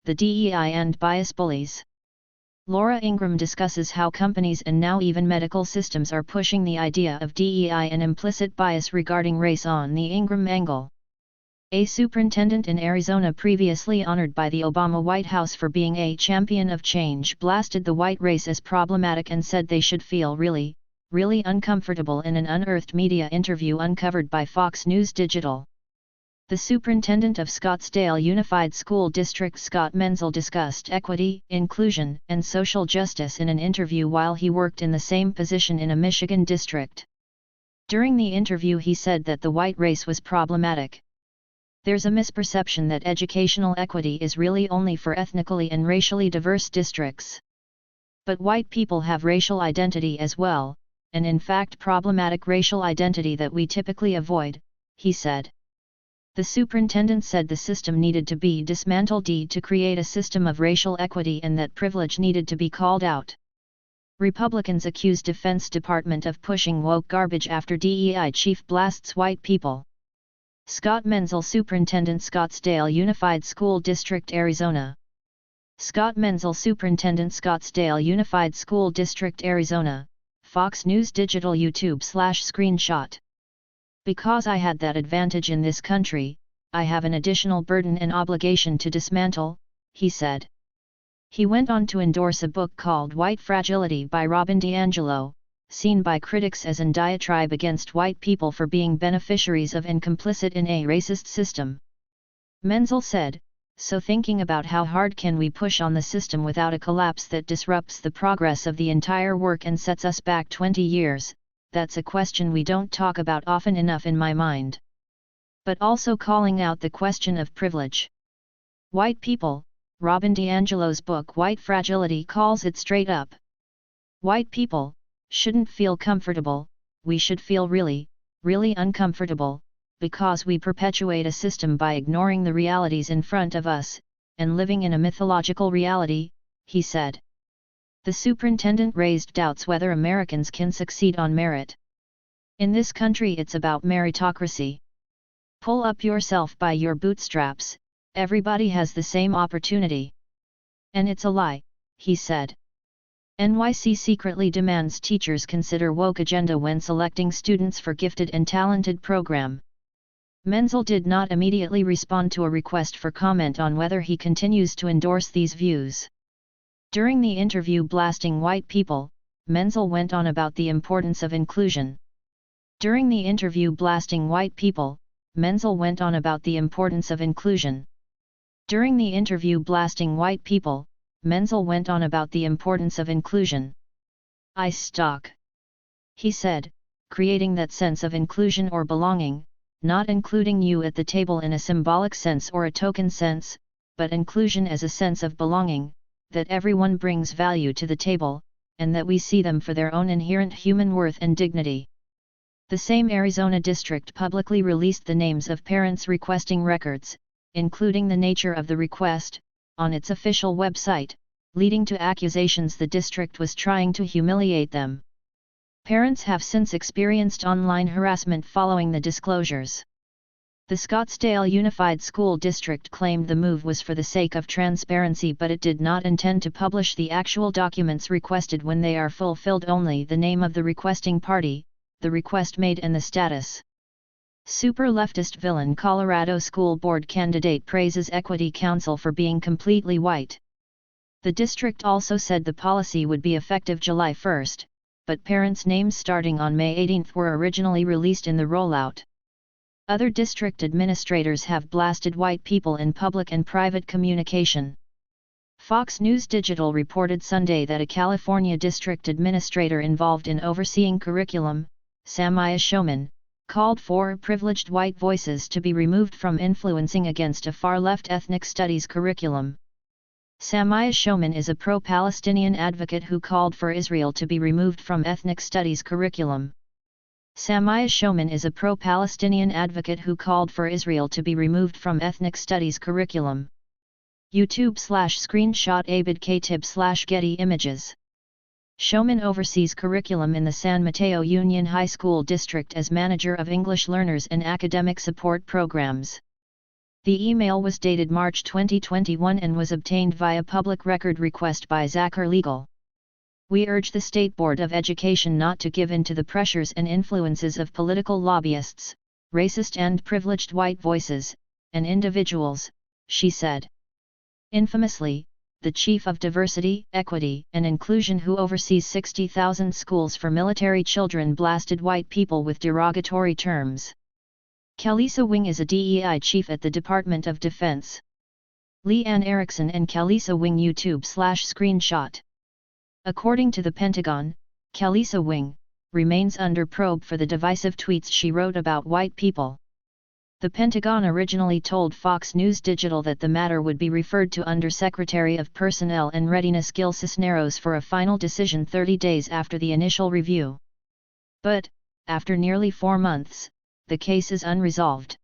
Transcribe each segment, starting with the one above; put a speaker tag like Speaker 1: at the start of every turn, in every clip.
Speaker 1: the DEI and bias bullies. Laura Ingram discusses how companies and now even medical systems are pushing the idea of DEI and implicit bias regarding race on the Ingram angle. A superintendent in Arizona previously honored by the Obama White House for being a champion of change blasted the white race as problematic and said they should feel really uncomfortable in an unearthed media interview uncovered by Fox News Digital. The superintendent of Scottsdale Unified School District, Scott Menzel, discussed equity, inclusion, and social justice in an interview while he worked in the same position in a Michigan district. During the interview he said that the white race was problematic. There's a misperception that educational equity is really only for ethnically and racially diverse districts. But white people have racial identity as well, and in fact problematic racial identity that we typically avoid, he said. The superintendent said the system needed to be dismantled to create a system of racial equity and that privilege needed to be called out. Republicans accuse Defense Department of pushing woke garbage after DEI chief blasts white people. Scott Menzel, Superintendent, Scottsdale Unified School District, Arizona. Scott Menzel, Superintendent, Scottsdale Unified School District, Arizona, Fox News Digital YouTube/screenshot. Because I had that advantage in this country, I have an additional burden and obligation to dismantle, he said. He went on to endorse a book called White Fragility by Robin DiAngelo, seen by critics as a diatribe against white people for being beneficiaries of and complicit in a racist system. Menzel said, "So thinking about how hard can we push on the system without a collapse that disrupts the progress of the entire work and sets us back 20 years, that's a question we don't talk about often enough in my mind." But also calling out the question of privilege. White people, Robin DiAngelo's book White Fragility calls it straight up. White people shouldn't feel comfortable, we should feel really uncomfortable, because we perpetuate a system by ignoring the realities in front of us, and living in a mythological reality, he said. The superintendent raised doubts whether Americans can succeed on merit. In this country it's about meritocracy. Pull up yourself by your bootstraps, everybody has the same opportunity. And it's a lie, he said. NYC secretly demands teachers consider woke agenda when selecting students for gifted and talented program. Menzel did not immediately respond to a request for comment on whether he continues to endorse these views. During the interview blasting white people, Menzel went on about the importance of inclusion. During the interview blasting white people, Menzel went on about the importance of inclusion. During the interview blasting white people, Menzel went on about the importance of inclusion. "I stock," he said, "creating that sense of inclusion or belonging, not including you at the table in a symbolic sense or a token sense, but inclusion as a sense of belonging, that everyone brings value to the table, and that we see them for their own inherent human worth and dignity." The same Arizona district publicly released the names of parents requesting records, including the nature of the request, on its official website, leading to accusations the district was trying to humiliate them. Parents have since experienced online harassment following the disclosures. The Scottsdale Unified School District claimed the move was for the sake of transparency, but it did not intend to publish the actual documents requested when they are fulfilled, only the name of the requesting party, the request made and the status. Super leftist villain Colorado school board candidate praises Equity Council for being completely white. The district also said the policy would be effective July 1, but parents' names starting on May 18 were originally released in the rollout. Other district administrators have blasted white people in public and private communication. Fox News Digital reported Sunday that a California district administrator involved in overseeing curriculum, Samaya Shoman, called for privileged white voices to be removed from influencing against a far-left ethnic studies curriculum. Samaya Shoman is a pro-Palestinian advocate who called for Israel to be removed from ethnic studies curriculum. Samaya Shoman is a pro-Palestinian advocate who called for Israel to be removed from ethnic studies curriculum. YouTube/screenshot Abid Katib/Getty Images. Shoman oversees curriculum in the San Mateo Union High School District as manager of English learners and academic support programs. The email was dated March 2021 and was obtained via public record request by Zachar Legal. We urge the State Board of Education not to give in to the pressures and influences of political lobbyists, racist and privileged white voices, and individuals, she said. Infamously, the Chief of Diversity, Equity, and Inclusion who oversees 60,000 schools for military children blasted white people with derogatory terms. Kalisa Wing is a DEI chief at the Department of Defense. Leanne Erickson and Kalisa Wing YouTube/screenshot. According to the Pentagon, Kalisa Wing remains under probe for the divisive tweets she wrote about white people. The Pentagon originally told Fox News Digital that the matter would be referred to Undersecretary of Personnel and Readiness Gil Cisneros for a final decision 30 days after the initial review. But, after nearly 4 months, the case is unresolved.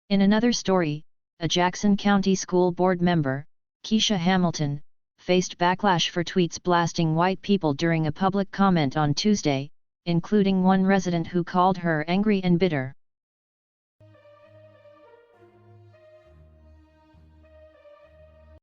Speaker 1: In another story, a Jackson County School Board member, Keisha Hamilton, faced backlash for tweets blasting white people during a public comment on Tuesday, including one resident who called her angry and bitter.